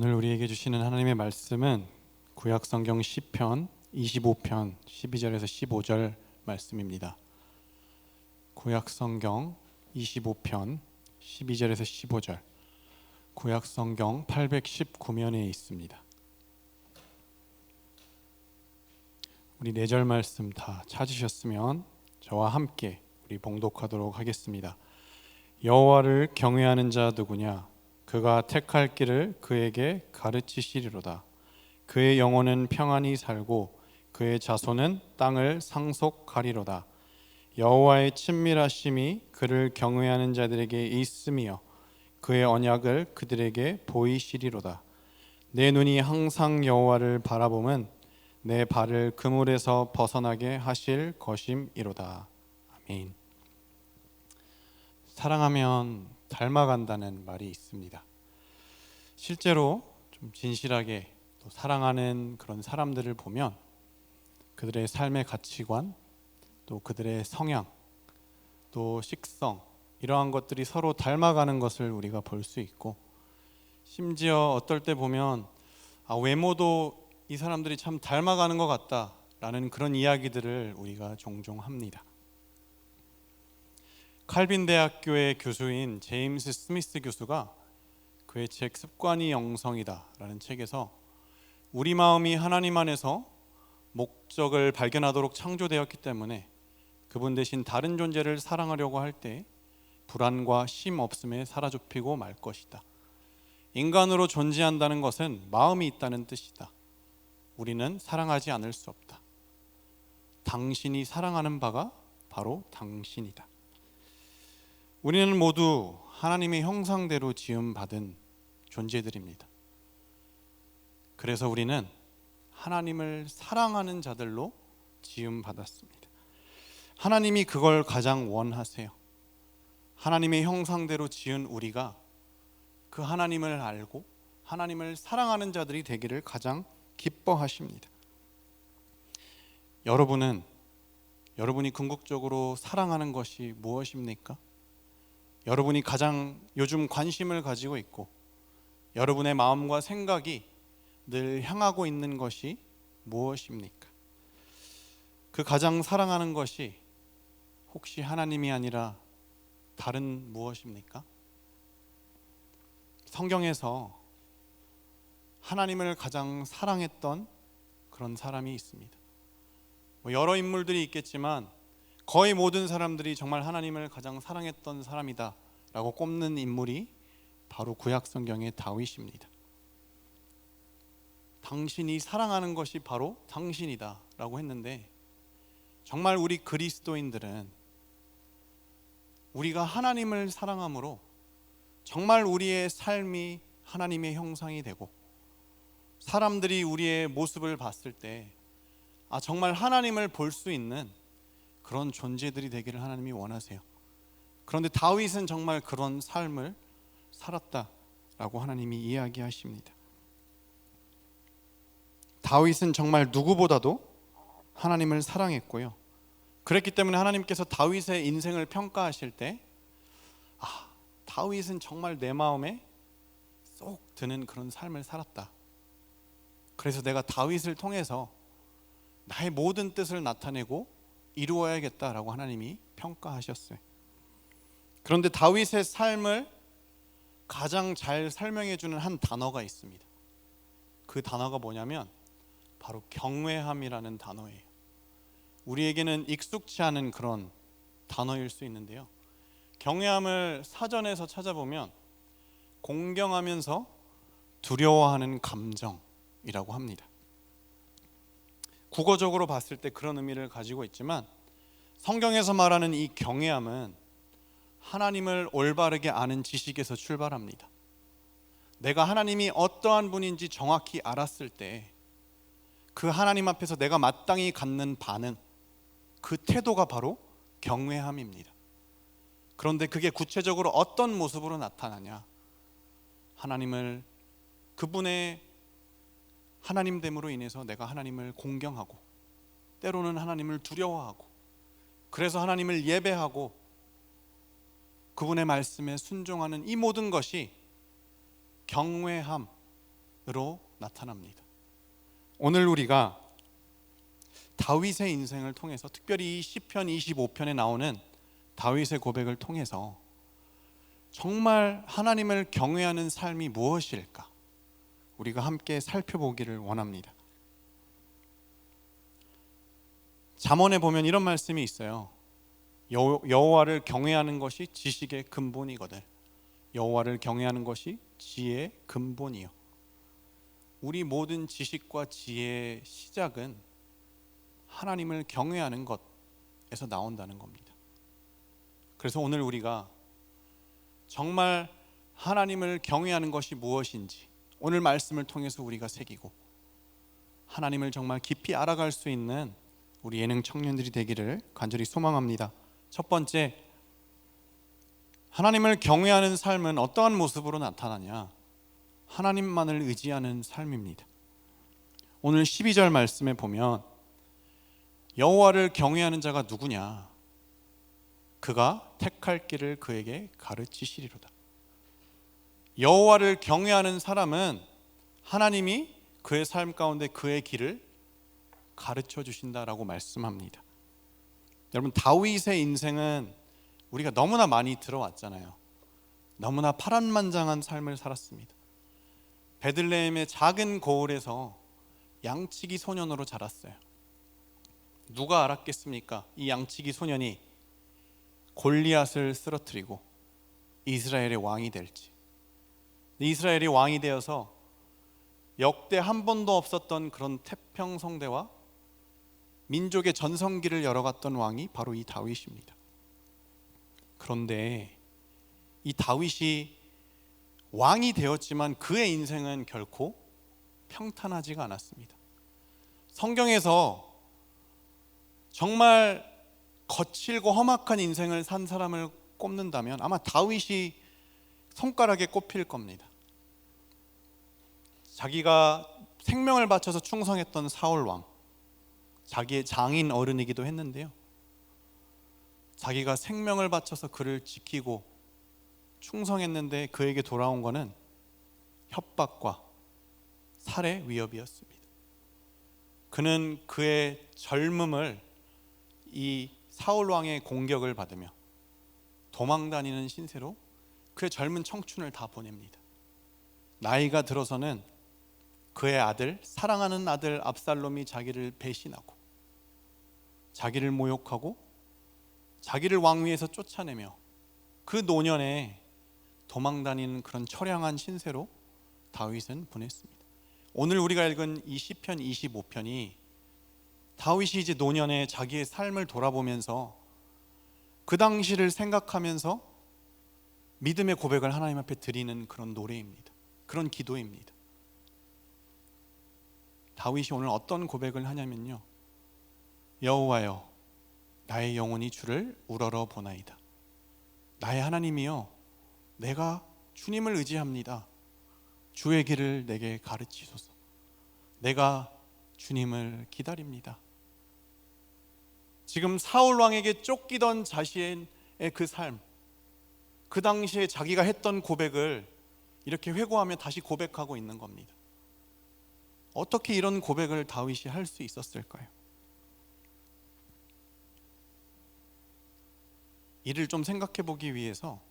오늘 우리에게 주시는 하나님의 말씀은 구약성경 시편 25편 12절에서 15절 말씀입니다. 구약성경 25편 12절에서 15절, 구약성경 819면에 있습니다. 우리 4절 말씀 다 찾으셨으면 저와 함께 우리 봉독하도록 하겠습니다. 여호와를 경외하는 자 누구냐? 그가 택할 길을 그에게 가르치시리로다. 그의 영혼은 평안히 살고 그의 자손은 땅을 상속하리로다. 여호와의 친밀하심이 그를 경외하는 자들에게 있으며 그의 언약을 그들에게 보이시리로다. 내 눈이 항상 여호와를 바라보면 내 발을 그물에서 벗어나게 하실 것임이로다. 아멘. 사랑하면 닮아간다는 말이 있습니다. 실제로 좀 진실하게 또 사랑하는 그런 사람들을 보면 그들의 삶의 가치관, 또 그들의 성향, 또 식성, 이러한 것들이 서로 닮아가는 것을 우리가 볼 수 있고, 심지어 어떨 때 보면 외모도 이 사람들이 참 닮아가는 것 같다라는 그런 이야기들을 우리가 종종 합니다. 칼빈 대학교의 교수인 제임스 스미스 교수가 그의 책 습관이 영성이다 라는 책에서 우리 마음이 하나님 안에서 목적을 발견하도록 창조되었기 때문에 그분 대신 다른 존재를 사랑하려고 할 때 불안과 심 없음에 사라져피고 말 것이다. 인간으로 존재한다는 것은 마음이 있다는 뜻이다. 우리는 사랑하지 않을 수 없다. 당신이 사랑하는 바가 바로 당신이다. 우리는 모두 하나님의 형상대로 지음받은 존재들입니다. 그래서 우리는 하나님을 사랑하는 자들로 지음받았습니다. 하나님이 그걸 가장 원하세요. 하나님의 형상대로 지은 우리가 그 하나님을 알고 하나님을 사랑하는 자들이 되기를 가장 기뻐하십니다. 여러분이 궁극적으로 사랑하는 것이 무엇입니까? 여러분이 가장 요즘 관심을 가지고 있고 여러분의 마음과 생각이 늘 향하고 있는 것이 무엇입니까? 그 가장 사랑하는 것이 혹시 하나님이 아니라 다른 무엇입니까? 성경에서 하나님을 가장 사랑했던 그런 사람이 있습니다. 여러 인물들이 있겠지만 거의 모든 사람들이 정말 하나님을 가장 사랑했던 사람이다 라고 꼽는 인물이 바로 구약성경의 다윗입니다. 당신이 사랑하는 것이 바로 당신이다 라고 했는데, 정말 우리 그리스도인들은 우리가 하나님을 사랑함으로 정말 우리의 삶이 하나님의 형상이 되고 사람들이 우리의 모습을 봤을 때 정말 하나님을 볼 수 있는 그런 존재들이 되기를 하나님이 원하세요. 그런데 다윗은 정말 그런 삶을 살았다라고 하나님이 이야기하십니다. 다윗은 정말 누구보다도 하나님을 사랑했고요. 그랬기 때문에 하나님께서 다윗의 인생을 평가하실 때 다윗은 정말 내 마음에 쏙 드는 그런 삶을 살았다. 그래서 내가 다윗을 통해서 나의 모든 뜻을 나타내고 이루어야겠다라고 하나님이 평가하셨어요. 그런데 다윗의 삶을 가장 잘 설명해주는 한 단어가 있습니다. 그 단어가 뭐냐면 바로 경외함이라는 단어예요. 우리에게는 익숙치 않은 그런 단어일 수 있는데요, 경외함을 사전에서 찾아보면 공경하면서 두려워하는 감정이라고 합니다. 국어적으로 봤을 때 그런 의미를 가지고 있지만 성경에서 말하는 이 경외함은 하나님을 올바르게 아는 지식에서 출발합니다. 내가 하나님이 어떠한 분인지 정확히 알았을 때 그 하나님 앞에서 내가 마땅히 갖는 반응, 그 태도가 바로 경외함입니다. 그런데 그게 구체적으로 어떤 모습으로 나타나냐? 하나님을, 그분의 하나님됨으로 인해서 내가 하나님을 공경하고 때로는 하나님을 두려워하고 그래서 하나님을 예배하고 그분의 말씀에 순종하는 이 모든 것이 경외함, 나타납니다. 오늘 우리가 다윗의 인생을 통해서, 특별히 이 시편 25편에 나오는 다윗의 고백을 통해서 정말 하나님을 경외하는 삶이 무엇일까 우리가 함께 살펴보기를 원합니다. 잠언에 보면 이런 말씀이 있어요. 여호와를 경외하는 것이 지식의 근본이거든. 여호와를 경외하는 것이 지혜의 근본이요. 우리 모든 지식과 지혜의 시작은 하나님을 경외하는 것에서 나온다는 겁니다. 그래서 오늘 우리가 정말 하나님을 경외하는 것이 무엇인지 오늘 말씀을 통해서 우리가 새기고 하나님을 정말 깊이 알아갈 수 있는 우리 예능 청년들이 되기를 간절히 소망합니다. 첫 번째, 하나님을 경외하는 삶은 어떠한 모습으로 나타나냐? 하나님만을 의지하는 삶입니다. 오늘 12절 말씀에 보면 여호와를 경외하는 자가 누구냐? 그가 택할 길을 그에게 가르치시리로다. 여호와를 경외하는 사람은 하나님이 그의 삶 가운데 그의 길을 가르쳐 주신다라고 말씀합니다. 여러분, 다윗의 인생은 우리가 너무나 많이 들어왔잖아요. 너무나 파란만장한 삶을 살았습니다. 베들레헴의 작은 고을에서 양치기 소년으로 자랐어요. 누가 알았겠습니까? 이 양치기 소년이 골리앗을 쓰러뜨리고 이스라엘의 왕이 될지. 이스라엘이 왕이 되어서 역대 한 번도 없었던 그런 태평성대와 민족의 전성기를 열어갔던 왕이 바로 이 다윗입니다. 그런데 이 다윗이 왕이 되었지만 그의 인생은 결코 평탄하지가 않았습니다. 성경에서 정말 거칠고 험악한 인생을 산 사람을 꼽는다면 아마 다윗이 손가락에 꼽힐 겁니다. 자기가 생명을 바쳐서 충성했던 사울 왕, 자기의 장인 어른이기도 했는데요, 자기가 생명을 바쳐서 그를 지키고 충성했는데 그에게 돌아온 것은 협박과 살해 위협이었습니다. 그는 그의 젊음을 이 사울 왕의 공격을 받으며 도망다니는 신세로 그의 젊은 청춘을 다 보냅니다. 나이가 들어서는 그의 아들, 사랑하는 아들 압살롬이 자기를 배신하고 자기를 모욕하고 자기를 왕위에서 쫓아내며 그 노년에 도망다니는 그런 처량한 신세로 다윗은 보냈습니다. 오늘 우리가 읽은 이 시편 25편이 다윗이 이제 노년에 자기의 삶을 돌아보면서 그 당시를 생각하면서 믿음의 고백을 하나님 앞에 드리는 그런 노래입니다. 그런 기도입니다. 다윗이 오늘 어떤 고백을 하냐면요, 여호와여, 나의 영혼이 주를 우러러 보나이다. 나의 하나님이여, 내가 주님을 의지합니다. 주의 길을 내게 가르치소서. 내가 주님을 기다립니다. 지금 사울 왕에게 쫓기던 자신의 그 삶, 그 당시에 자기가 했던 고백을 이렇게 회고하며 다시 고백하고 있는 겁니다. 어떻게 이런 고백을 다윗이 할 수 있었을까요? 이를 좀 생각해 보기 위해서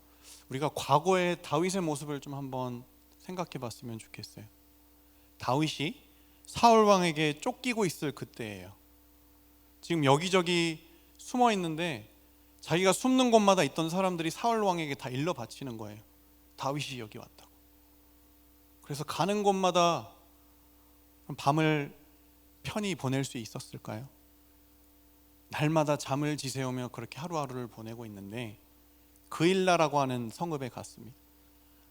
우리가 과거의 다윗의 모습을 좀 한번 생각해 봤으면 좋겠어요. 다윗이 사울 왕에게 쫓기고 있을 그때예요. 지금 여기저기 숨어 있는데 자기가 숨는 곳마다 있던 사람들이 사울 왕에게 다 일러 바치는 거예요. 다윗이 여기 왔다고. 그래서 가는 곳마다 밤을 편히 보낼 수 있었을까요? 날마다 잠을 지새우며 그렇게 하루하루를 보내고 있는데 그일라라고 하는 성읍에 갔습니다.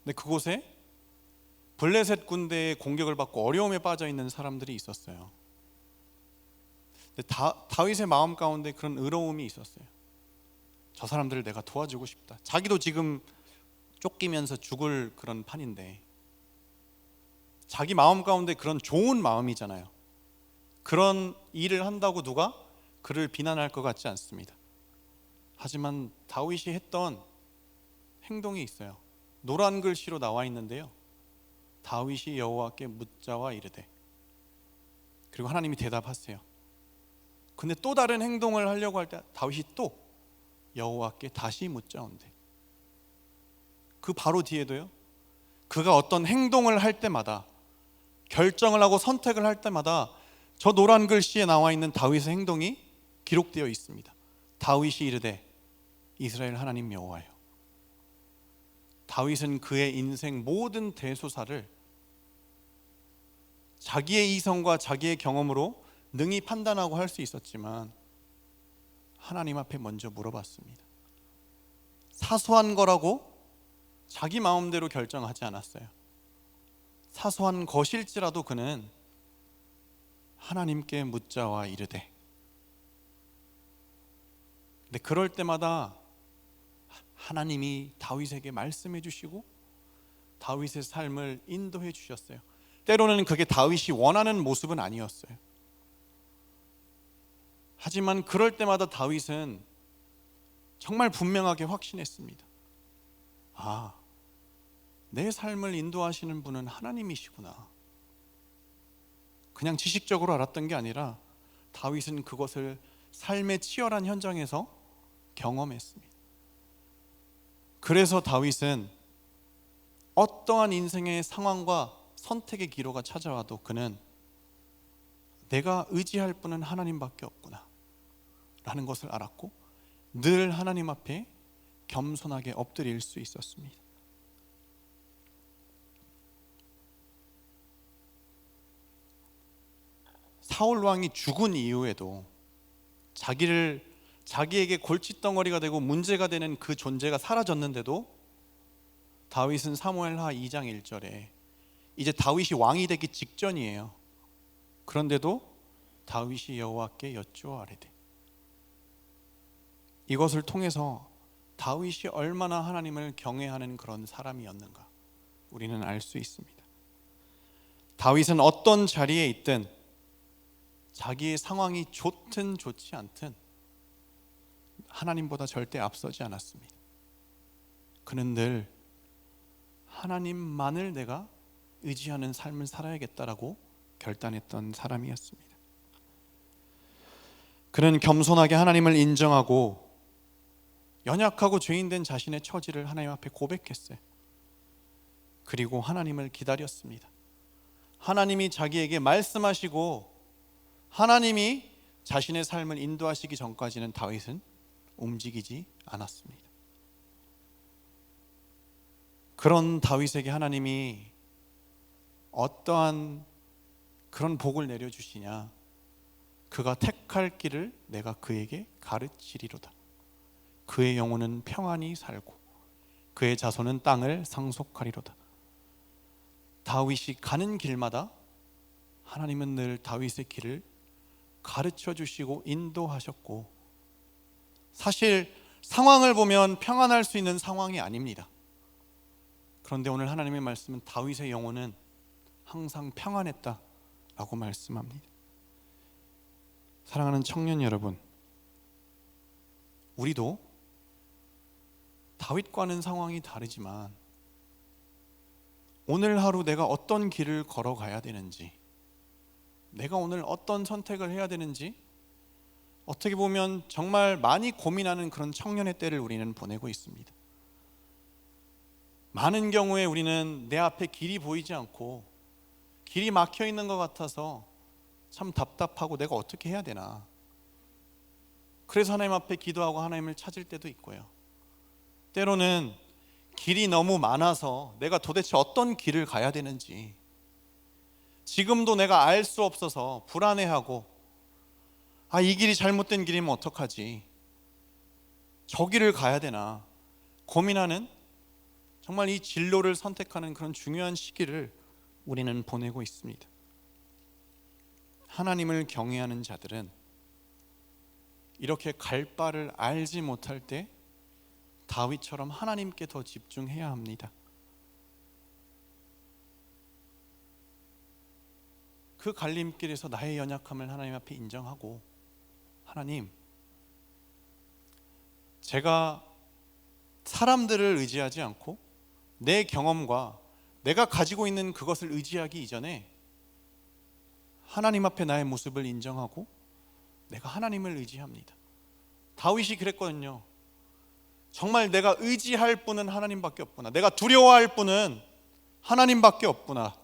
근데 그곳에 블레셋 군대의 공격을 받고 어려움에 빠져 있는 사람들이 있었어요. 다윗의 마음 가운데 그런 의로움이 있었어요. 저 사람들을 내가 도와주고 싶다. 자기도 지금 쫓기면서 죽을 그런 판인데 자기 마음 가운데 그런 좋은 마음이잖아요. 그런 일을 한다고 누가 그를 비난할 것 같지 않습니다. 하지만 다윗이 했던 행동이 있어요. 노란 글씨로 나와 있는데요, 다윗이 여호와께 묻자와 이르되. 그리고 하나님이 대답하세요. 근데 또 다른 행동을 하려고 할 때 다윗이 또 여호와께 다시 묻자온대. 그 바로 뒤에도요, 그가 어떤 행동을 할 때마다, 결정을 하고 선택을 할 때마다 저 노란 글씨에 나와 있는 다윗의 행동이 기록되어 있습니다. 다윗이 이르되 이스라엘 하나님 여호와여. 다윗은 그의 인생 모든 대소사를 자기의 이성과 자기의 경험으로 능히 판단하고 할 수 있었지만 하나님 앞에 먼저 물어봤습니다. 사소한 거라고 자기 마음대로 결정하지 않았어요. 사소한 것일지라도 그는 하나님께 묻자와 이르되. 근데 그럴 때마다 하나님이 다윗에게 말씀해 주시고 다윗의 삶을 인도해 주셨어요. 때로는 그게 다윗이 원하는 모습은 아니었어요. 하지만 그럴 때마다 다윗은 정말 분명하게 확신했습니다. 아, 내 삶을 인도하시는 분은 하나님이시구나. 그냥 지식적으로 알았던 게 아니라 다윗은 그것을 삶의 치열한 현장에서 경험했습니다. 그래서 다윗은 어떠한 인생의 상황과 선택의 기로가 찾아와도 그는 내가 의지할 분은 하나님밖에 없구나 라는 것을 알았고 늘 하나님 앞에 겸손하게 엎드릴 수 있었습니다. 사울 왕이 죽은 이후에도 자기에게 골칫덩어리가 되고 문제가 되는 그 존재가 사라졌는데도 다윗은 사무엘하 2장 1절에 이제 다윗이 왕이 되기 직전이에요. 그런데도 다윗이 여호와께 여쭈어 아뢰되. 이것을 통해서 다윗이 얼마나 하나님을 경외하는 그런 사람이었는가 우리는 알 수 있습니다. 다윗은 어떤 자리에 있든 자기의 상황이 좋든 좋지 않든 하나님보다 절대 앞서지 않았습니다. 그는 늘 하나님만을 내가 의지하는 삶을 살아야겠다라고 결단했던 사람이었습니다. 그는 겸손하게 하나님을 인정하고 연약하고 죄인된 자신의 처지를 하나님 앞에 고백했어요. 그리고 하나님을 기다렸습니다. 하나님이 자기에게 말씀하시고 하나님이 자신의 삶을 인도하시기 전까지는 다윗은 움직이지 않았습니다. 그런 다윗에게 하나님이 어떠한 그런 복을 내려주시냐. 그가 택할 길을 내가 그에게 가르치리로다. 그의 영혼은 평안히 살고 그의 자손은 땅을 상속하리로다. 다윗이 가는 길마다 하나님은 늘 다윗의 길을 가르쳐 주시고 인도하셨고, 사실 상황을 보면 평안할 수 있는 상황이 아닙니다. 그런데 오늘 하나님의 말씀은 다윗의 영혼은 항상 평안했다라고 말씀합니다. 사랑하는 청년 여러분, 우리도 다윗과는 상황이 다르지만 오늘 하루 내가 어떤 길을 걸어가야 되는지, 내가 오늘 어떤 선택을 해야 되는지 어떻게 보면 정말 많이 고민하는 그런 청년의 때를 우리는 보내고 있습니다. 많은 경우에 우리는 내 앞에 길이 보이지 않고 길이 막혀 있는 것 같아서 참 답답하고 내가 어떻게 해야 되나, 그래서 하나님 앞에 기도하고 하나님을 찾을 때도 있고요. 때로는 길이 너무 많아서 내가 도대체 어떤 길을 가야 되는지 지금도 내가 알 수 없어서 불안해하고, 이 길이 잘못된 길이면 어떡하지, 저 길을 가야 되나 고민하는, 정말 이 진로를 선택하는 그런 중요한 시기를 우리는 보내고 있습니다. 하나님을 경외하는 자들은 이렇게 갈 바를 알지 못할 때 다윗처럼 하나님께 더 집중해야 합니다. 그 갈림길에서 나의 연약함을 하나님 앞에 인정하고, 하나님, 제가 사람들을 의지하지 않고 내 경험과 내가 가지고 있는 그것을 의지하기 이전에 하나님 앞에 나의 모습을 인정하고 내가 하나님을 의지합니다. 다윗이 그랬거든요. 정말 내가 의지할 분은 하나님밖에 없구나. 내가 두려워할 분은 하나님밖에 없구나.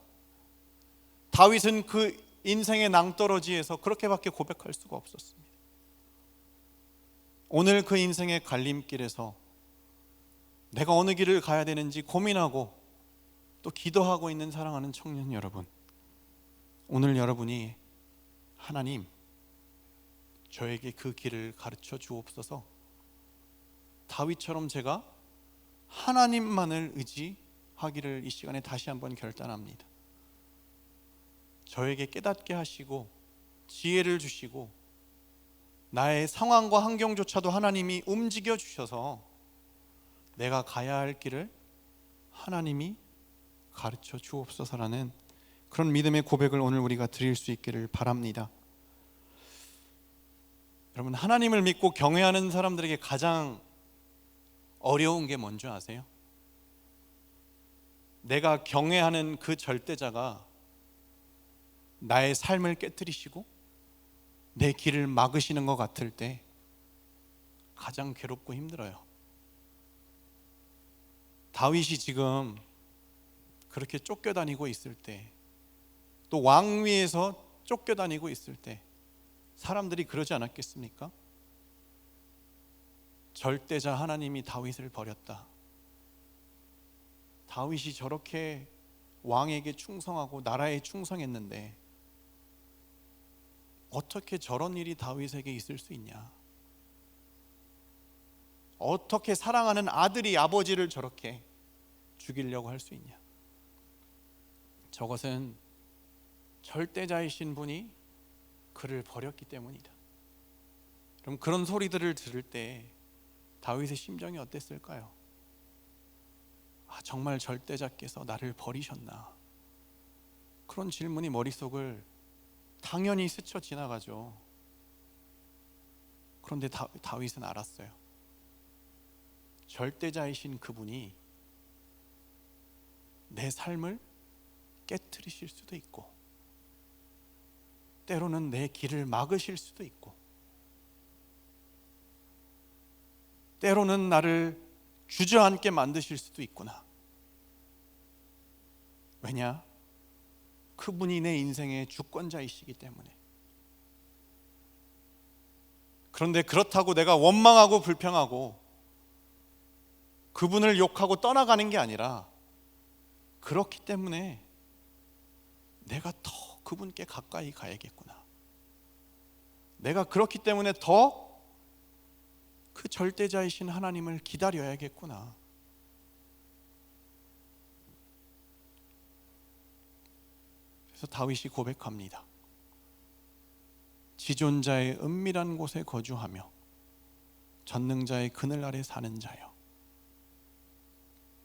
다윗은 그 인생의 낭떠러지에서 그렇게밖에 고백할 수가 없었습니다. 오늘 그 인생의 갈림길에서 내가 어느 길을 가야 되는지 고민하고 또 기도하고 있는 사랑하는 청년 여러분, 오늘 여러분이 하나님, 저에게 그 길을 가르쳐 주옵소서, 다윗처럼 제가 하나님만을 의지하기를 이 시간에 다시 한번 결단합니다. 저에게 깨닫게 하시고 지혜를 주시고 나의 상황과 환경조차도 하나님이 움직여 주셔서 내가 가야 할 길을 하나님이 가르쳐 주옵소서라는 그런 믿음의 고백을 오늘 우리가 드릴 수 있기를 바랍니다. 여러분, 하나님을 믿고 경외하는 사람들에게 가장 어려운 게 뭔지 아세요? 내가 경외하는 그 절대자가 나의 삶을 깨뜨리시고 내 길을 막으시는 것 같을 때 가장 괴롭고 힘들어요. 다윗이 지금 그렇게 쫓겨다니고 있을 때, 또 왕위에서 쫓겨다니고 있을 때 사람들이 그러지 않았겠습니까? 절대자 하나님이 다윗을 버렸다. 다윗이 저렇게 왕에게 충성하고 나라에 충성했는데 어떻게 저런 일이 다윗에게 있을 수 있냐? 어떻게 사랑하는 아들이 아버지를 저렇게 죽이려고 할 수 있냐? 저것은 절대자이신 분이 그를 버렸기 때문이다. 그럼 그런 소리들을 들을 때 다윗의 심정이 어땠을까요? 정말 절대자께서 나를 버리셨나? 그런 질문이 머릿속을 당연히 스쳐 지나가죠. 그런데 다윗은 알았어요. 절대자이신 그분이 내 삶을 깨트리실 수도 있고 때로는 내 길을 막으실 수도 있고 때로는 나를 주저앉게 만드실 수도 있구나. 왜냐? 그분이 내 인생의 주권자이시기 때문에. 그런데 그렇다고 내가 원망하고 불평하고 그분을 욕하고 떠나가는 게 아니라, 그렇기 때문에 내가 더 그분께 가까이 가야겠구나. 내가 그렇기 때문에 더 그 절대자이신 하나님을 기다려야겠구나. 그래서 다윗이 고백합니다. 지존자의 은밀한 곳에 거주하며 전능자의 그늘 아래 사는 자여.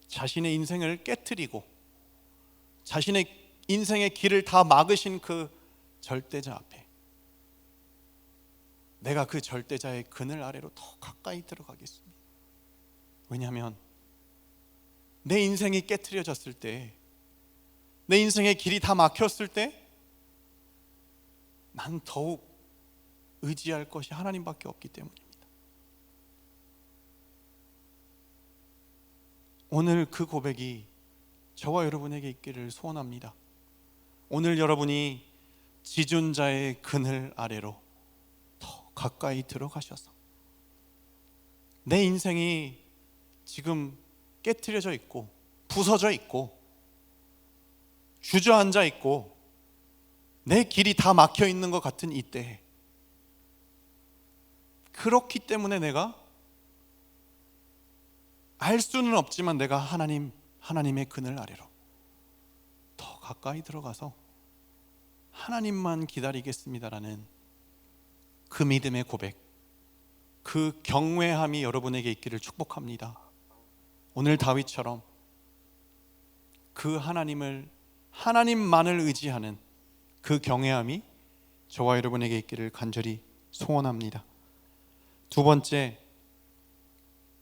자신의 인생을 깨트리고 자신의 인생의 길을 다 막으신 그 절대자 앞에 내가 그 절대자의 그늘 아래로 더 가까이 들어가겠습니다. 왜냐하면 내 인생이 깨트려졌을 때, 내 인생의 길이 다 막혔을 때 난 더욱 의지할 것이 하나님밖에 없기 때문입니다. 오늘 그 고백이 저와 여러분에게 있기를 소원합니다. 오늘 여러분이 지존자의 그늘 아래로 더 가까이 들어가셔서 내 인생이 지금 깨트려져 있고 부서져 있고 주저앉아 있고 내 길이 다 막혀 있는 것 같은 이때에, 그렇기 때문에 내가 알 수는 없지만 내가 하나님의 그늘 아래로 더 가까이 들어가서 하나님만 기다리겠습니다라는 그 믿음의 고백, 그 경외함이 여러분에게 있기를 축복합니다. 오늘 다윗처럼 그 하나님만을 의지하는 그 경외함이 저와 여러분에게 있기를 간절히 소원합니다. 두 번째,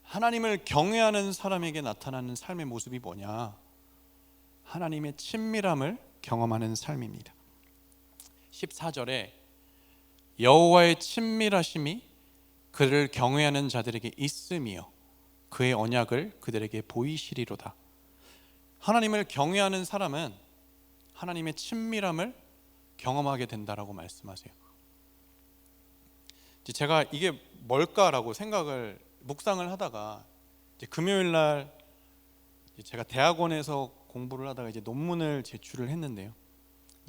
하나님을 경외하는 사람에게 나타나는 삶의 모습이 뭐냐? 하나님의 친밀함을 경험하는 삶입니다. 14절에 여호와의 친밀하심이 그를 경외하는 자들에게 있으며 그의 언약을 그들에게 보이시리로다. 하나님을 경외하는 사람은 하나님의 친밀함을 경험하게 된다라고 말씀하세요. 제가 이게 뭘까라고 묵상을 하다가 금요일 날 제가 대학원에서 공부를 하다가 논문을 제출을 했는데요.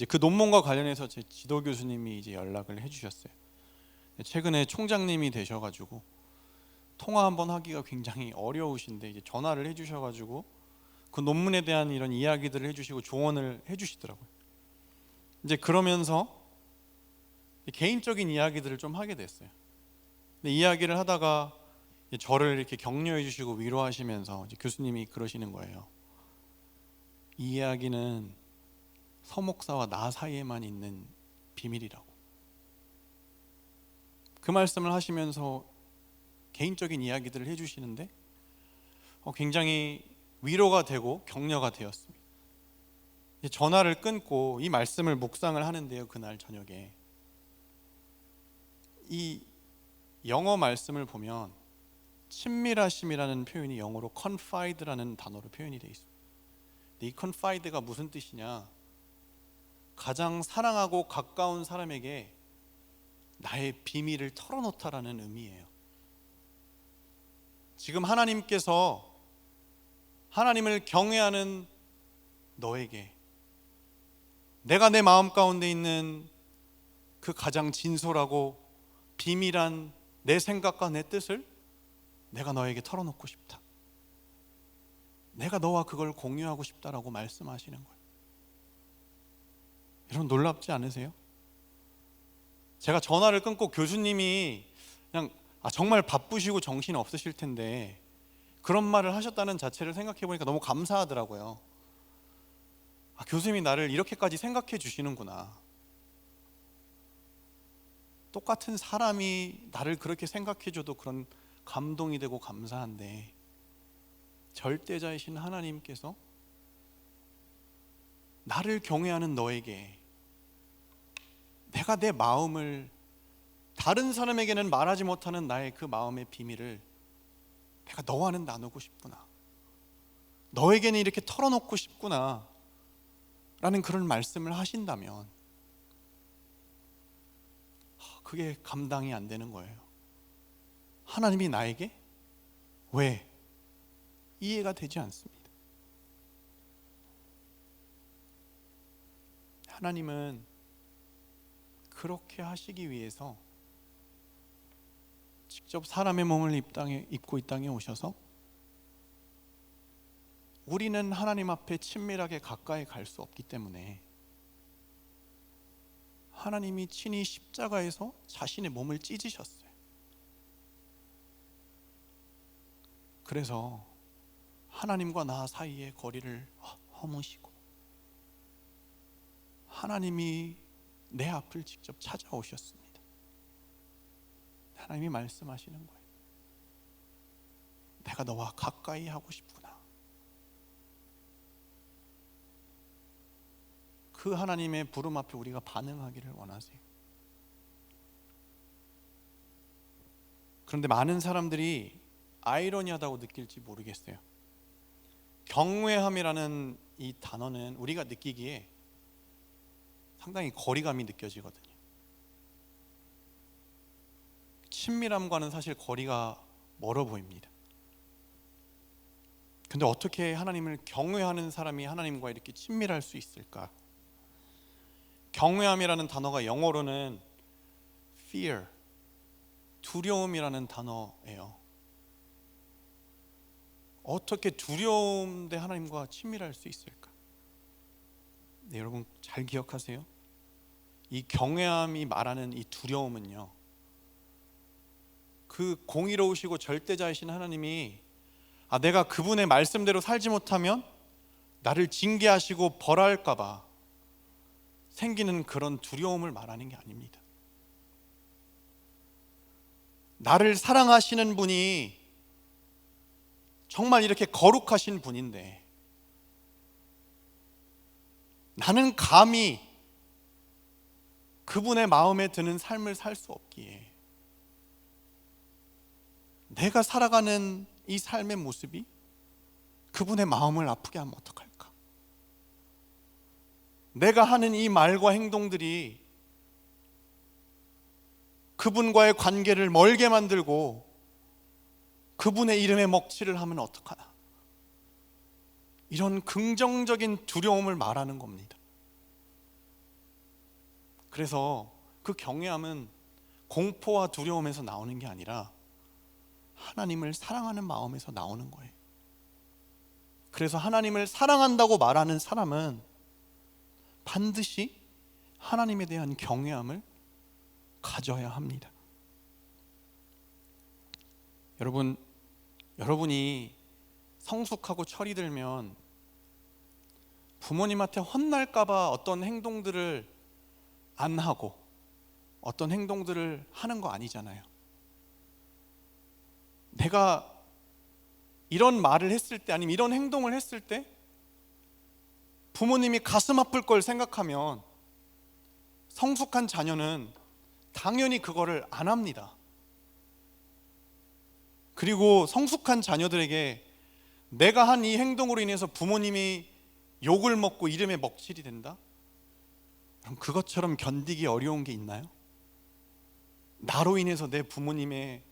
그 논문과 관련해서 제 지도 교수님이 연락을 해주셨어요. 최근에 총장님이 되셔가지고 통화 한번 하기가 굉장히 어려우신데 전화를 해주셔가지고 그 논문에 대한 이런 이야기들을 해주시고 조언을 해주시더라고요. 그러면서 개인적인 이야기들을 좀 하게 됐어요. 근데 이야기를 하다가 저를 이렇게 격려해 주시고 위로하시면서 교수님이 그러시는 거예요. 이 이야기는 서 목사와 나 사이에만 있는 비밀이라고. 그 말씀을 하시면서 개인적인 이야기들을 해주시는데 굉장히 위로가 되고 격려가 되었습니다. 전화를 끊고 이 말씀을 묵상을 하는데요, 그날 저녁에 이 영어 말씀을 보면 친밀하심이라는 표현이 영어로 confide라는 단어로 표현이 되어 있습니다. 이 confide가 무슨 뜻이냐? 가장 사랑하고 가까운 사람에게 나의 비밀을 털어놓다라는 의미예요. 지금 하나님께서 하나님을 경외하는 너에게 내가 내 마음 가운데 있는 그 가장 진솔하고 비밀한 내 생각과 내 뜻을 내가 너에게 털어놓고 싶다. 내가 너와 그걸 공유하고 싶다라고 말씀하시는 거예요. 여러분 놀랍지 않으세요? 제가 전화를 끊고 교수님이 그냥 정말 바쁘시고 정신 없으실 텐데 그런 말을 하셨다는 자체를 생각해 보니까 너무 감사하더라고요. 교수님이 나를 이렇게까지 생각해 주시는구나. 똑같은 사람이 나를 그렇게 생각해 줘도 그런 감동이 되고 감사한데 절대자이신 하나님께서 나를 경외하는 너에게 내가 내 마음을 다른 사람에게는 말하지 못하는 나의 그 마음의 비밀을 내가 너와는 나누고 싶구나, 너에게는 이렇게 털어놓고 싶구나 라는 그런 말씀을 하신다면 그게 감당이 안 되는 거예요. 하나님이 나에게 왜? 이해가 되지 않습니다. 하나님은 그렇게 하시기 위해서 직접 사람의 몸을 입고 이 땅에 오셔서 우리는 하나님 앞에 친밀하게 가까이 갈 수 없기 때문에 하나님이 친히 십자가에서 자신의 몸을 찢으셨어요. 그래서 하나님과 나 사이의 거리를 허무시고 하나님이 내 앞을 직접 찾아오셨습니다. 하나님이 말씀하시는 거예요. 내가 너와 가까이 하고 싶구나. 그 하나님의 부름 앞에 우리가 반응하기를 원하세요. 그런데 많은 사람들이 아이러니하다고 느낄지 모르겠어요. 경외함이라는 이 단어는 우리가 느끼기에 상당히 거리감이 느껴지거든요. 친밀함과는 사실 거리가 멀어 보입니다. 근데 어떻게 하나님을 경외하는 사람이 하나님과 이렇게 친밀할 수 있을까? 경외함이라는 단어가 영어로는 fear, 두려움이라는 단어예요. 어떻게 두려움대 하나님과 친밀할 수 있을까? 네, 여러분 잘 기억하세요. 이 경외함이 말하는 이 두려움은요, 그 공의로우시고 절대자이신 하나님이 내가 그분의 말씀대로 살지 못하면 나를 징계하시고 벌할까 봐 생기는 그런 두려움을 말하는 게 아닙니다. 나를 사랑하시는 분이 정말 이렇게 거룩하신 분인데 나는 감히 그분의 마음에 드는 삶을 살 수 없기에 내가 살아가는 이 삶의 모습이 그분의 마음을 아프게 하면 어떡할까? 내가 하는 이 말과 행동들이 그분과의 관계를 멀게 만들고 그분의 이름에 먹칠을 하면 어떡하나? 이런 긍정적인 두려움을 말하는 겁니다. 그래서 그 경외함은 공포와 두려움에서 나오는 게 아니라 하나님을 사랑하는 마음에서 나오는 거예요. 그래서 하나님을 사랑한다고 말하는 사람은 반드시 하나님에 대한 경외함을 가져야 합니다. 여러분이 성숙하고 철이 들면 부모님한테 혼날까봐 어떤 행동들을 안 하고 어떤 행동들을 하는 거 아니잖아요. 내가 이런 말을 했을 때 아니면 이런 행동을 했을 때 부모님이 가슴 아플 걸 생각하면 성숙한 자녀는 당연히 그거를 안 합니다. 그리고 성숙한 자녀들에게 내가 한 이 행동으로 인해서 부모님이 욕을 먹고 이름에 먹칠이 된다? 그럼 그것처럼 견디기 어려운 게 있나요? 나로 인해서 내 부모님의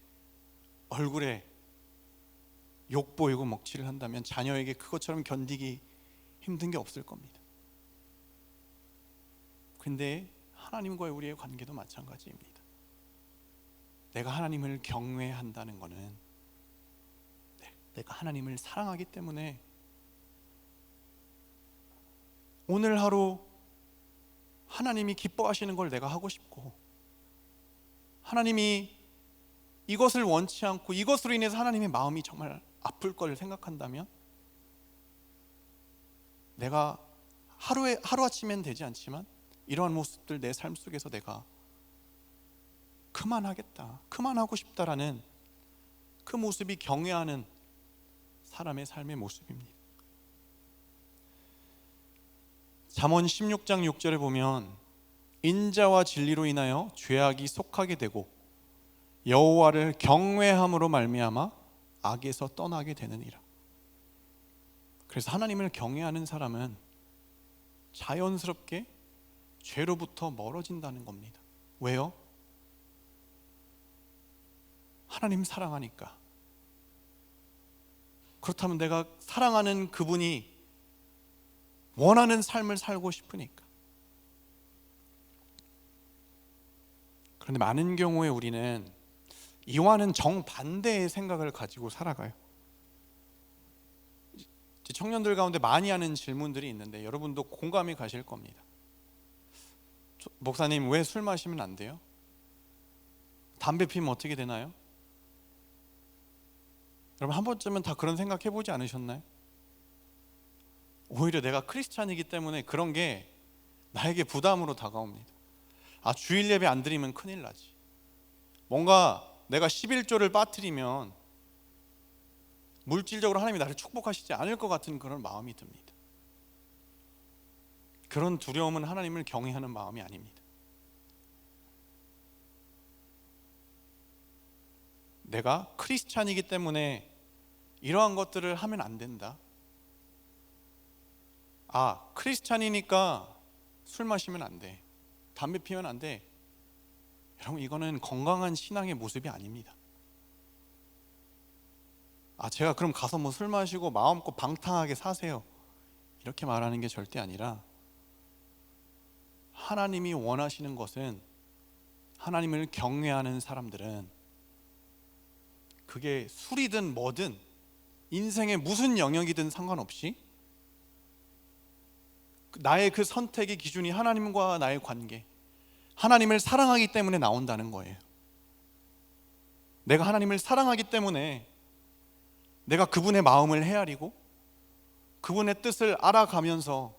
얼굴에 욕 보이고 먹칠을 한다면 자녀에게 그것처럼 견디기 힘든 게 없을 겁니다. 근데 하나님과의 우리의 관계도 마찬가지입니다. 내가 하나님을 경외한다는 것은 내가 하나님을 사랑하기 때문에 오늘 하루 하나님이 기뻐하시는 걸 내가 하고 싶고, 하나님이 이것을 원치 않고 이것으로 인해서 하나님의 마음이 정말 아플 걸 생각한다면 내가 하루아침엔 되지 않지만 이러한 모습들 내 삶 속에서 내가 그만하겠다, 그만하고 싶다라는 그 모습이 경외하는 사람의 삶의 모습입니다. 잠언 16장 6절에 보면 인자와 진리로 인하여 죄악이 속하게 되고 여호와를 경외함으로 말미암아 악에서 떠나게 되느니라. 그래서 하나님을 경외하는 사람은 자연스럽게 죄로부터 멀어진다는 겁니다. 왜요? 하나님 사랑하니까. 그렇다면 내가 사랑하는 그분이 원하는 삶을 살고 싶으니까. 그런데 많은 경우에 우리는 이와는 정반대의 생각을 가지고 살아가요. 청년들 가운데 많이 하는 질문들이 있는데 여러분도 공감이 가실 겁니다. 목사님, 왜 술 마시면 안 돼요? 담배 피면 어떻게 되나요? 여러분 한 번쯤은 다 그런 생각 해보지 않으셨나요? 오히려 내가 크리스찬이기 때문에 그런 게 나에게 부담으로 다가옵니다. 주일 예배 안 드리면 큰일 나지. 뭔가 내가 11조를 빠뜨리면 물질적으로 하나님이 나를 축복하시지 않을 것 같은 그런 마음이 듭니다. 그런 두려움은 하나님을 경외하는 마음이 아닙니다. 내가 크리스찬이기 때문에 이러한 것들을 하면 안 된다. 크리스찬이니까 술 마시면 안 돼, 담배 피면 안 돼. 여러분, 이거는 건강한 신앙의 모습이 아닙니다. 제가 그럼 가서 뭐 술 마시고 마음껏 방탕하게 사세요, 이렇게 말하는 게 절대 아니라, 하나님이 원하시는 것은, 하나님을 경외하는 사람들은 그게 술이든 뭐든 인생의 무슨 영역이든 상관없이 나의 그 선택의 기준이 하나님과 나의 관계, 하나님을 사랑하기 때문에 나온다는 거예요. 내가 하나님을 사랑하기 때문에 내가 그분의 마음을 헤아리고 그분의 뜻을 알아가면서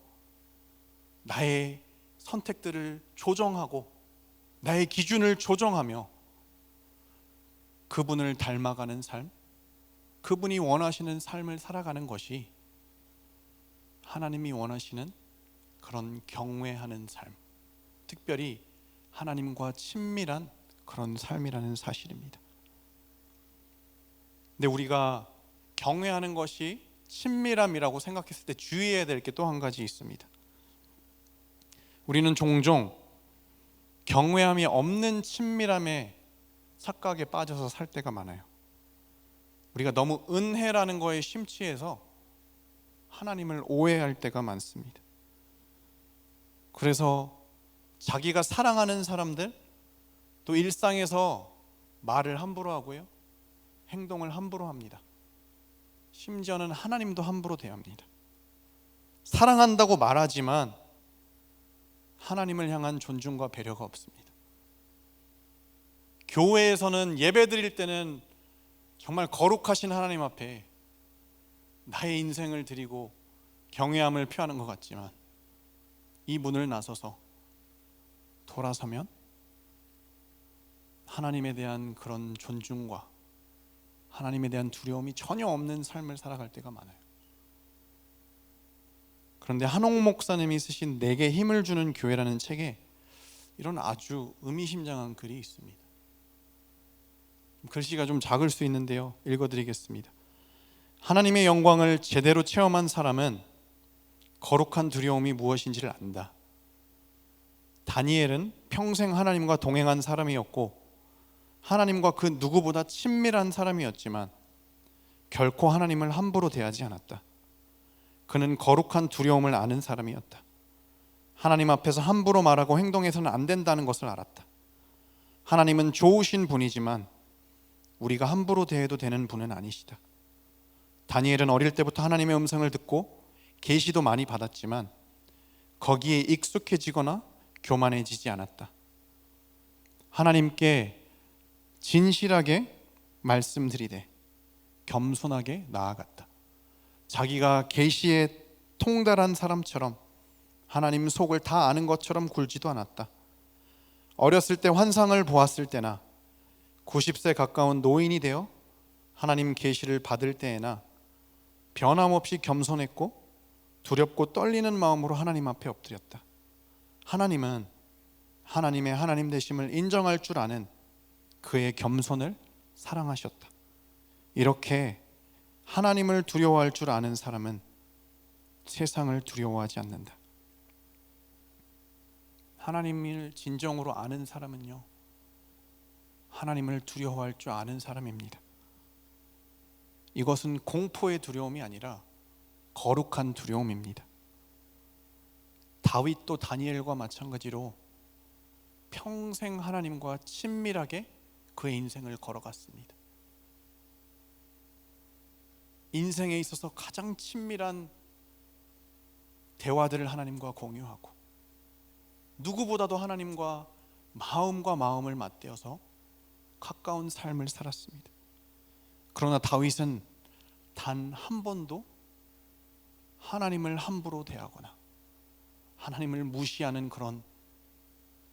나의 선택들을 조정하고 나의 기준을 조정하며 그분을 닮아가는 삶, 그분이 원하시는 삶을 살아가는 것이 하나님이 원하시는 그런 경외하는 삶, 특별히 하나님과 친밀한 그런 삶이라는 사실입니다. 근데 우리가 경외하는 것이 친밀함이라고 생각했을 때 주의해야 될 게 또 한 가지 있습니다. 우리는 종종 경외함이 없는 친밀함에 착각에 빠져서 살 때가 많아요. 우리가 너무 은혜라는 거에 심취해서 하나님을 오해할 때가 많습니다. 그래서 자기가 사랑하는 사람들, 또 일상에서 말을 함부로 하고요, 행동을 함부로 합니다. 심지어는 하나님도 함부로 대합니다. 사랑한다고 말하지만 하나님을 향한 존중과 배려가 없습니다. 교회에서는 예배 드릴 때는 정말 거룩하신 하나님 앞에 나의 인생을 드리고 경외함을 표하는 것 같지만, 이 문을 나서서 돌아서면 하나님에 대한 그런 존중과 하나님에 대한 두려움이 전혀 없는 삶을 살아갈 때가 많아요. 그런데 한옥 목사님이 쓰신 내게 힘을 주는 교회라는 책에 이런 아주 의미심장한 글이 있습니다. 글씨가 좀 작을 수 있는데요, 읽어드리겠습니다. 하나님의 영광을 제대로 체험한 사람은 거룩한 두려움이 무엇인지를 안다. 다니엘은 평생 하나님과 동행한 사람이었고 하나님과 그 누구보다 친밀한 사람이었지만 결코 하나님을 함부로 대하지 않았다. 그는 거룩한 두려움을 아는 사람이었다. 하나님 앞에서 함부로 말하고 행동해서는 안 된다는 것을 알았다. 하나님은 좋으신 분이지만 우리가 함부로 대해도 되는 분은 아니시다. 다니엘은 어릴 때부터 하나님의 음성을 듣고 계시도 많이 받았지만 거기에 익숙해지거나 교만해지지 않았다. 하나님께 진실하게 말씀드리되 겸손하게 나아갔다. 자기가 계시에 통달한 사람처럼 하나님 속을 다 아는 것처럼 굴지도 않았다. 어렸을 때 환상을 보았을 때나 90세 가까운 노인이 되어 하나님 계시를 받을 때에나 변함없이 겸손했고 두렵고 떨리는 마음으로 하나님 앞에 엎드렸다. 하나님은 하나님의 하나님 되심을 인정할 줄 아는 그의 겸손을 사랑하셨다. 이렇게 하나님을 두려워할 줄 아는 사람은 세상을 두려워하지 않는다. 하나님을 진정으로 아는 사람은요, 하나님을 두려워할 줄 아는 사람입니다. 이것은 공포의 두려움이 아니라 거룩한 두려움입니다. 다윗도 다니엘과 마찬가지로 평생 하나님과 친밀하게 그의 인생을 걸어갔습니다. 인생에 있어서 가장 친밀한 대화들을 하나님과 공유하고 누구보다도 하나님과 마음을 맞대어서 가까운 삶을 살았습니다. 그러나 다윗은 단 한 번도 하나님을 함부로 대하거나 하나님을 무시하는 그런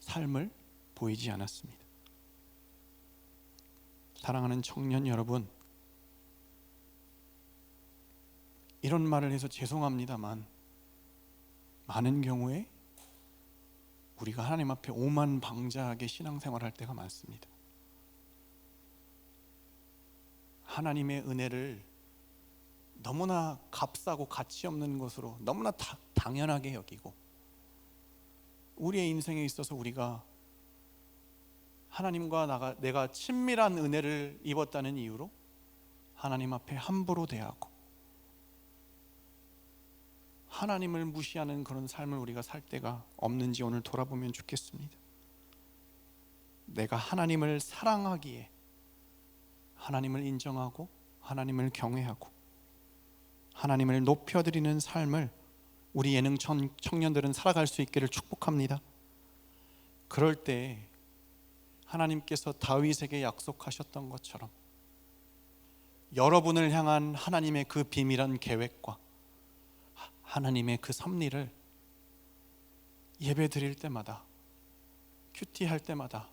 삶을 보이지 않았습니다. 사랑하는 청년 여러분, 이런 말을 해서 죄송합니다만 많은 경우에 우리가 하나님 앞에 오만방자하게 신앙생활할 때가 많습니다. 하나님의 은혜를 너무나 값싸고 가치 없는 것으로 너무나 당연하게 여기고, 우리의 인생에 있어서 우리가 하나님과 내가 친밀한 은혜를 입었다는 이유로 하나님 앞에 함부로 대하고 하나님을 무시하는 그런 삶을 우리가 살 때가 없는지 오늘 돌아보면 좋겠습니다. 내가 하나님을 사랑하기에 하나님을 인정하고 하나님을 경외하고 하나님을 높여드리는 삶을 우리 예능 청년들은 살아갈 수 있기를 축복합니다. 그럴 때 하나님께서 다윗에게 약속하셨던 것처럼 여러분을 향한 하나님의 그 비밀한 계획과 하나님의 그 섭리를 예배 드릴 때마다, 큐티할 때마다,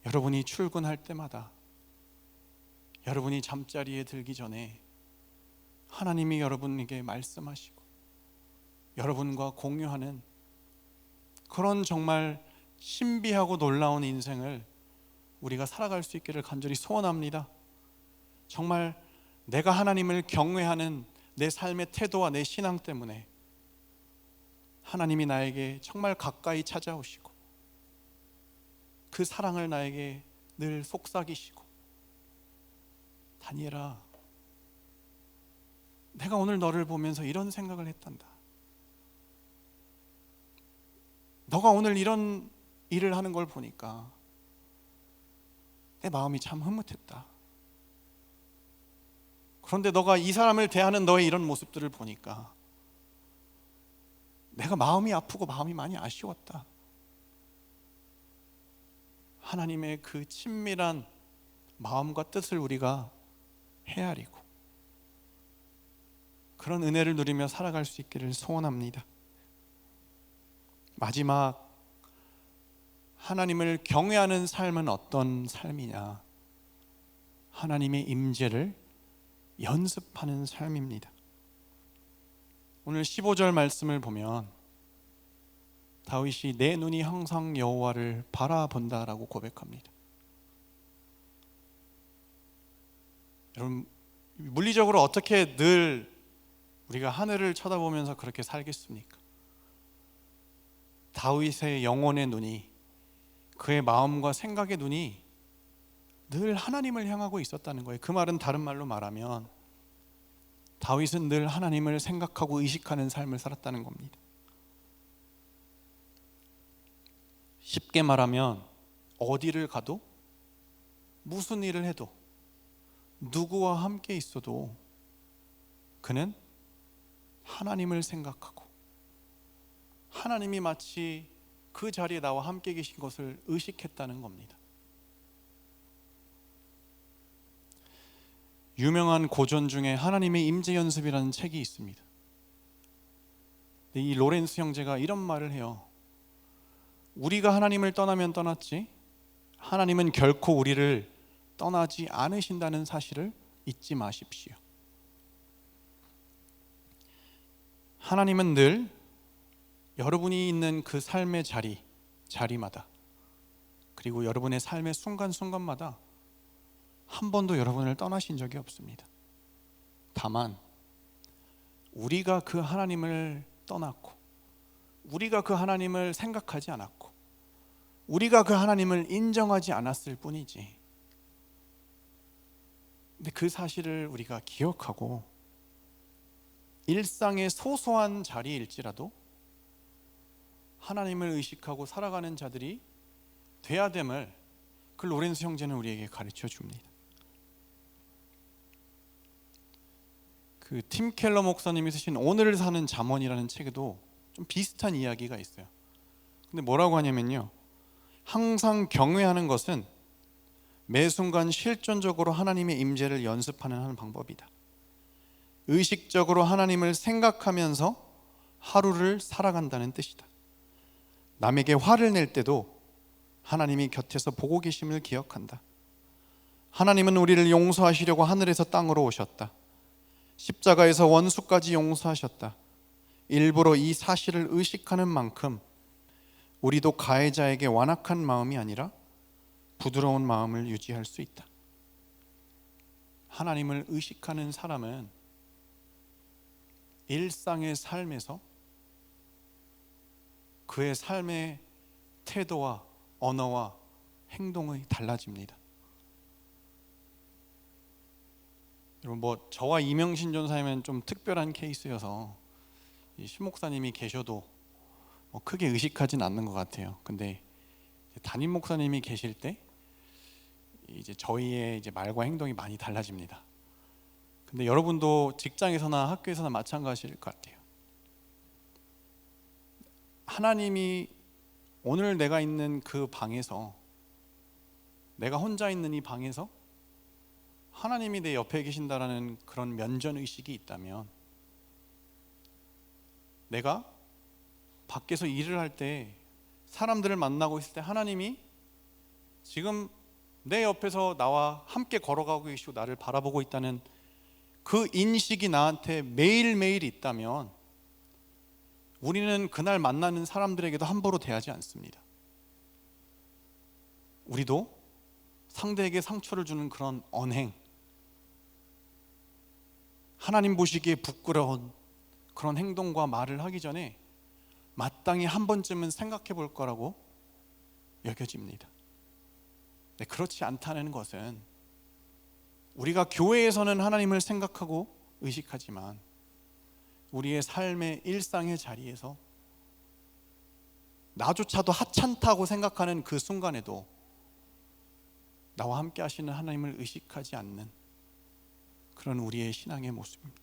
여러분이 출근할 때마다, 여러분이 잠자리에 들기 전에 하나님이 여러분에게 말씀하시고 여러분과 공유하는 그런 정말 신비하고 놀라운 인생을 우리가 살아갈 수 있기를 간절히 소원합니다. 정말 내가 하나님을 경외하는 내 삶의 태도와 내 신앙 때문에 하나님이 나에게 정말 가까이 찾아오시고 그 사랑을 나에게 늘 속삭이시고, 다니엘아, 내가 오늘 너를 보면서 이런 생각을 했단다. 너가 오늘 이런 일을 하는 걸 보니까 내 마음이 참 흐뭇했다. 그런데 너가 이 사람을 대하는 너의 이런 모습들을 보니까 내가 마음이 아프고 마음이 많이 아쉬웠다. 하나님의 그 친밀한 마음과 뜻을 우리가 헤아리고 그런 은혜를 누리며 살아갈 수 있기를 소원합니다. 마지막, 하나님을 경외하는 삶은 어떤 삶이냐? 하나님의 임재를 연습하는 삶입니다. 오늘 15절 말씀을 보면 다윗이 내 눈이 항상 여호와를 바라본다라고 고백합니다. 여러분, 물리적으로 어떻게 늘 우리가 하늘을 쳐다보면서 그렇게 살겠습니까? 다윗의 영혼의 눈이, 그의 마음과 생각의 눈이 늘 하나님을 향하고 있었다는 거예요. 그 말은 다른 말로 말하면 다윗은 늘 하나님을 생각하고 의식하는 삶을 살았다는 겁니다. 쉽게 말하면 어디를 가도, 무슨 일을 해도, 누구와 함께 있어도 그는 하나님을 생각하고 하나님이 마치 그 자리에 나와 함께 계신 것을 의식했다는 겁니다. 유명한 고전 중에 하나님의 임재 연습이라는 책이 있습니다. 이 로렌스 형제가 이런 말을 해요. 우리가 하나님을 떠나면 떠났지 하나님은 결코 우리를 떠나지 않으신다는 사실을 잊지 마십시오. 하나님은 늘 여러분이 있는 그 삶의 자리마다, 그리고 여러분의 삶의 순간순간마다 한 번도 여러분을 떠나신 적이 없습니다. 다만 우리가 그 하나님을 떠났고, 우리가 그 하나님을 생각하지 않았고, 우리가 그 하나님을 인정하지 않았을 뿐이지. 근데 그 사실을 우리가 기억하고 일상의 소소한 자리일지라도 하나님을 의식하고 살아가는 자들이 돼야 됨을 그 로렌스 형제는 우리에게 가르쳐 줍니다. 그 팀 켈러 목사님이 쓰신 오늘을 사는 잠언이라는 책에도 좀 비슷한 이야기가 있어요. 근데 뭐라고 하냐면요, 항상 경외하는 것은 매 순간 실존적으로 하나님의 임재를 연습하는 한 방법이다. 의식적으로 하나님을 생각하면서 하루를 살아간다는 뜻이다. 남에게 화를 낼 때도 하나님이 곁에서 보고 계심을 기억한다. 하나님은 우리를 용서하시려고 하늘에서 땅으로 오셨다. 십자가에서 원수까지 용서하셨다. 일부러 이 사실을 의식하는 만큼 우리도 가해자에게 완악한 마음이 아니라 부드러운 마음을 유지할 수 있다. 하나님을 의식하는 사람은 일상의 삶에서 그의 삶의 태도와 언어와 행동이 달라집니다. 여러분, 저와 이명신 전사님은 좀 특별한 케이스여서 신 목사님이 계셔도 크게 의식하진 않는 것 같아요. 근데 담임 목사님이 계실 때 이제 저희의 이제 말과 행동이 많이 달라집니다. 근데 여러분도 직장에서나 학교에서나 마찬가지일 것 같아요. 하나님이 오늘 내가 있는 그 방에서, 내가 혼자 있는 이 방에서 하나님이 내 옆에 계신다라는 그런 면전의식이 있다면, 내가 밖에서 일을 할 때 사람들을 만나고 있을 때 하나님이 지금 내 옆에서 나와 함께 걸어가고 계시고 나를 바라보고 있다는 그 인식이 나한테 매일매일 있다면 우리는 그날 만나는 사람들에게도 함부로 대하지 않습니다. 우리도 상대에게 상처를 주는 그런 언행, 하나님 보시기에 부끄러운 그런 행동과 말을 하기 전에 마땅히 한 번쯤은 생각해 볼 거라고 여겨집니다. 네, 그렇지 않다는 것은 우리가 교회에서는 하나님을 생각하고 의식하지만 우리의 삶의 일상의 자리에서 나조차도 하찮다고 생각하는 그 순간에도 나와 함께 하시는 하나님을 의식하지 않는 그런 우리의 신앙의 모습입니다.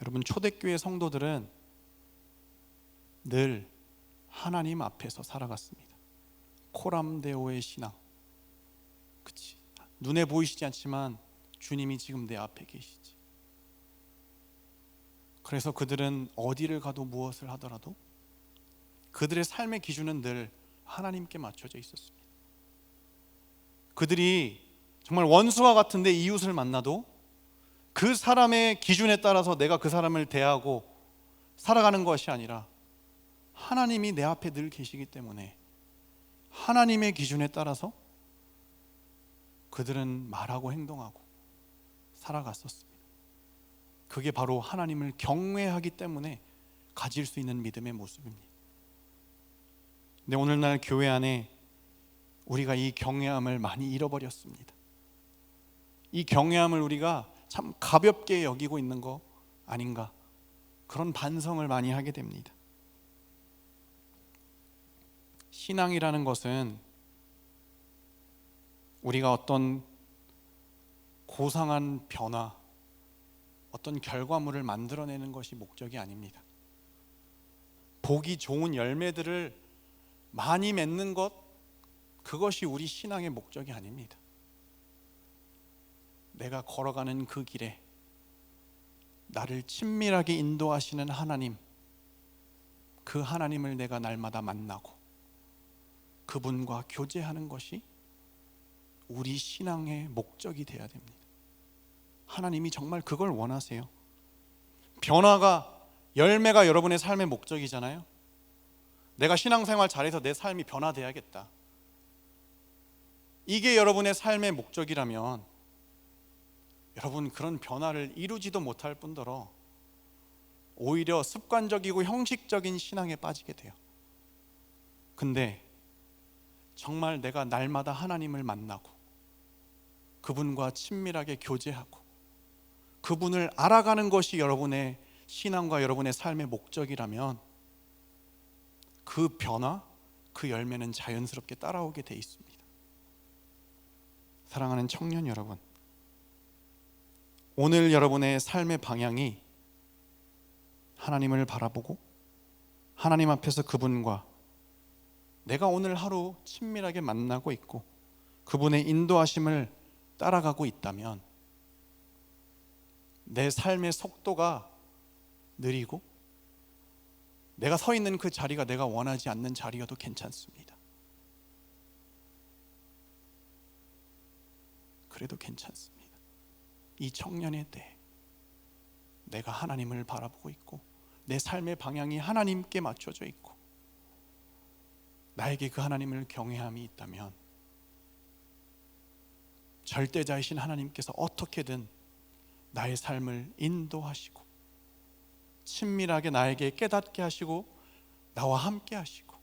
여러분, 초대교회 성도들은 늘 하나님 앞에서 살아갔습니다. 코람데오의 신앙. 그치? 눈에 보이시지 않지만 주님이 지금 내 앞에 계시지. 그래서 그들은 어디를 가도 무엇을 하더라도 그들의 삶의 기준은 늘 하나님께 맞춰져 있었습니다. 그들이 정말 원수와 같은데 이웃을 만나도 그 사람의 기준에 따라서 내가 그 사람을 대하고 살아가는 것이 아니라 하나님이 내 앞에 늘 계시기 때문에 하나님의 기준에 따라서 그들은 말하고 행동하고 살아갔었습니다. 그게 바로 하나님을 경외하기 때문에 가질 수 있는 믿음의 모습입니다. 근데 오늘날 교회 안에 우리가 이 경외함을 많이 잃어버렸습니다. 이 경외함을 우리가 참 가볍게 여기고 있는 거 아닌가, 그런 반성을 많이 하게 됩니다. 신앙이라는 것은 우리가 어떤 고상한 변화, 어떤 결과물을 만들어내는 것이 목적이 아닙니다. 보기 좋은 열매들을 많이 맺는 것, 그것이 우리 신앙의 목적이 아닙니다. 내가 걸어가는 그 길에 나를 친밀하게 인도하시는 하나님, 그 하나님을 내가 날마다 만나고 그분과 교제하는 것이 우리 신앙의 목적이 되어야 됩니다. 하나님이 정말 그걸 원하세요. 변화가, 열매가 여러분의 삶의 목적이잖아요. 내가 신앙생활 잘해서 내 삶이 변화돼야겠다, 이게 여러분의 삶의 목적이라면 여러분, 그런 변화를 이루지도 못할 뿐더러 오히려 습관적이고 형식적인 신앙에 빠지게 돼요. 근데 정말 내가 날마다 하나님을 만나고 그분과 친밀하게 교제하고 그분을 알아가는 것이 여러분의 신앙과 여러분의 삶의 목적이라면 그 변화, 그 열매는 자연스럽게 따라오게 돼 있습니다. 사랑하는 청년 여러분, 오늘 여러분의 삶의 방향이 하나님을 바라보고 하나님 앞에서 그분과 내가 오늘 하루 친밀하게 만나고 있고 그분의 인도하심을 따라가고 있다면 내 삶의 속도가 느리고 내가 서 있는 그 자리가 내가 원하지 않는 자리여도 괜찮습니다. 그래도 괜찮습니다. 이 청년의 때 내가 하나님을 바라보고 있고 내 삶의 방향이 하나님께 맞춰져 있고 나에게 그 하나님을 경외함이 있다면 절대자이신 하나님께서 어떻게든 나의 삶을 인도하시고 친밀하게 나에게 깨닫게 하시고 나와 함께 하시고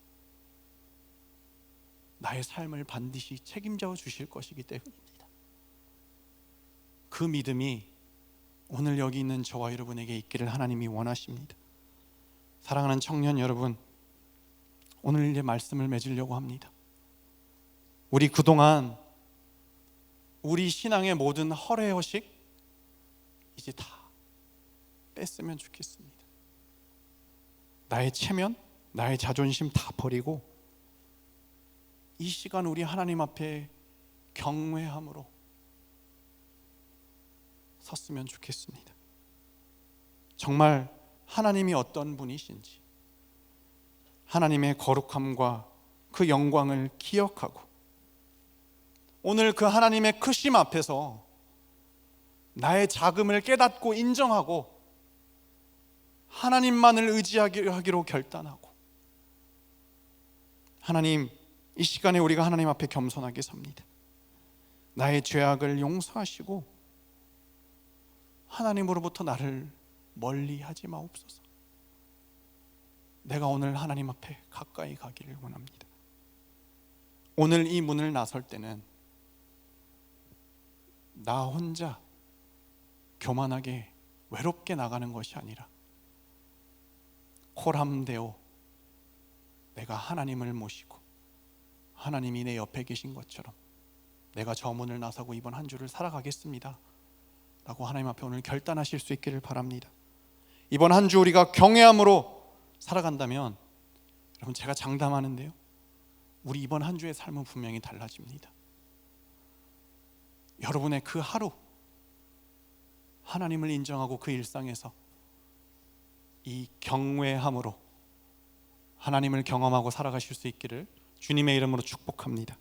나의 삶을 반드시 책임져 주실 것이기 때문입니다. 그 믿음이 오늘 여기 있는 저와 여러분에게 있기를 하나님이 원하십니다. 사랑하는 청년 여러분, 오늘 이제 말씀을 맺으려고 합니다. 우리 그동안 우리 신앙의 모든 허례허식 이제 다 뺐으면 좋겠습니다. 나의 체면, 나의 자존심 다 버리고 이 시간 우리 하나님 앞에 경외함으로 섰으면 좋겠습니다. 정말 하나님이 어떤 분이신지 하나님의 거룩함과 그 영광을 기억하고 오늘 그 하나님의 크심 앞에서 나의 작음을 깨닫고 인정하고 하나님만을 의지하기로 결단하고, 하나님, 이 시간에 우리가 하나님 앞에 겸손하게 섭니다. 나의 죄악을 용서하시고 하나님으로부터 나를 멀리하지 마옵소서. 내가 오늘 하나님 앞에 가까이 가기를 원합니다. 오늘 이 문을 나설 때는 나 혼자 교만하게 외롭게 나가는 것이 아니라 호람되어 내가 하나님을 모시고 하나님이 내 옆에 계신 것처럼 내가 저 문을 나서고 이번 한 주를 살아가겠습니다 라고 하나님 앞에 오늘 결단하실 수 있기를 바랍니다. 이번 한 주 우리가 경외함으로 살아간다면, 여러분, 제가 장담하는데요, 우리 이번 한 주의 삶은 분명히 달라집니다. 여러분의 그 하루, 하나님을 인정하고 그 일상에서 이 경외함으로 하나님을 경험하고 살아가실 수 있기를 주님의 이름으로 축복합니다.